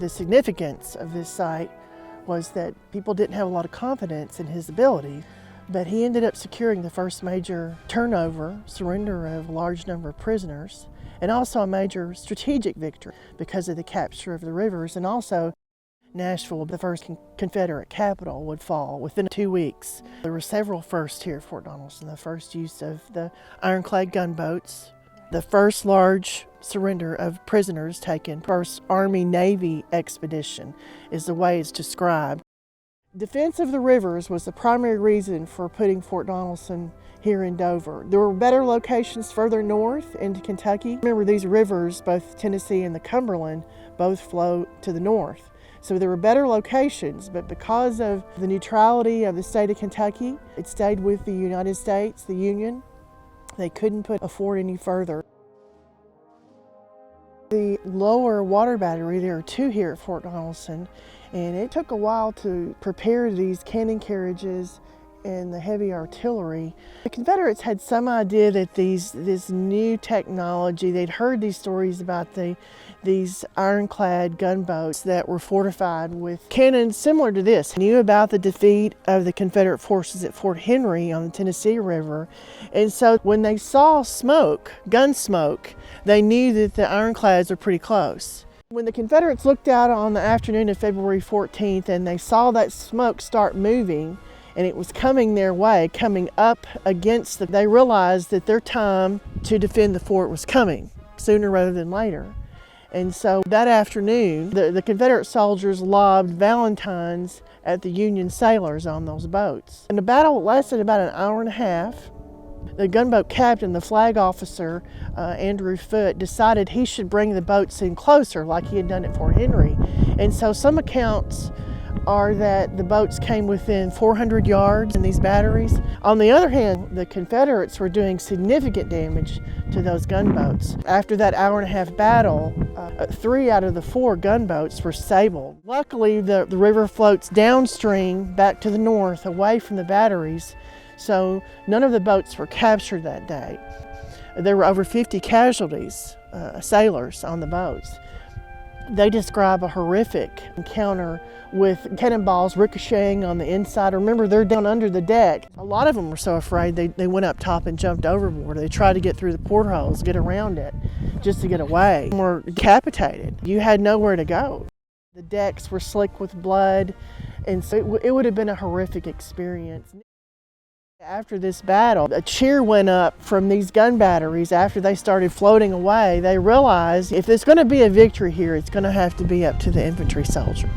The significance of this site was that people didn't have a lot of confidence in his ability, but he ended up securing the first major turnover, surrender of a large number of prisoners, and also a major strategic victory because of the capture of the rivers, and also Nashville, the first Confederate capital, would fall within 2 weeks. There were several firsts here at Fort Donelson. The first use of the ironclad gunboats, the first large surrender of prisoners taken, first Army-Navy expedition is the way it's described. Defense of the rivers was the primary reason for putting Fort Donelson here in Dover. There were better locations further north into Kentucky. Remember, these rivers, both Tennessee and the Cumberland, both flow to the north. So there were better locations, but because of the neutrality of the state of Kentucky, it stayed with the United States, the Union. They couldn't put a fort any further. The lower water battery, there are two here at Fort Donelson, and it took a while to prepare these cannon carriages and the heavy artillery. The Confederates had some idea that this new technology, they'd heard these stories about these ironclad gunboats that were fortified with cannons similar to this. They knew about the defeat of the Confederate forces at Fort Henry on the Tennessee River, and so when they saw smoke, gun smoke, they knew that the ironclads were pretty close. When the Confederates looked out on the afternoon of February 14th and they saw that smoke start moving, and it was coming their way, coming up against them, they realized that their time to defend the fort was coming sooner rather than later. And so that afternoon, the Confederate soldiers lobbed valentines at the Union sailors on those boats. And the battle lasted about an hour and a half. The gunboat captain, the flag officer, Andrew Foote, decided he should bring the boats in closer like he had done at Fort Henry. And so some accounts are that the boats came within 400 yards in these batteries. On the other hand, the Confederates were doing significant damage to those gunboats. After that hour and a half battle, 3 out of the 4 gunboats were disabled. Luckily, the river floats downstream back to the north, away from the batteries, so none of the boats were captured that day. There were over 50 casualties, sailors on the boats. They describe a horrific encounter with cannonballs ricocheting on the inside. Remember, they're down under the deck. A lot of them were so afraid they went up top and jumped overboard. They tried to get through the portholes, get around it, just to get away. Some were decapitated. You had nowhere to go. The decks were slick with blood, and so it would have been a horrific experience. After this battle, a cheer went up from these gun batteries after they started floating away. They realized if there's going to be a victory here, it's going to have to be up to the infantry soldier.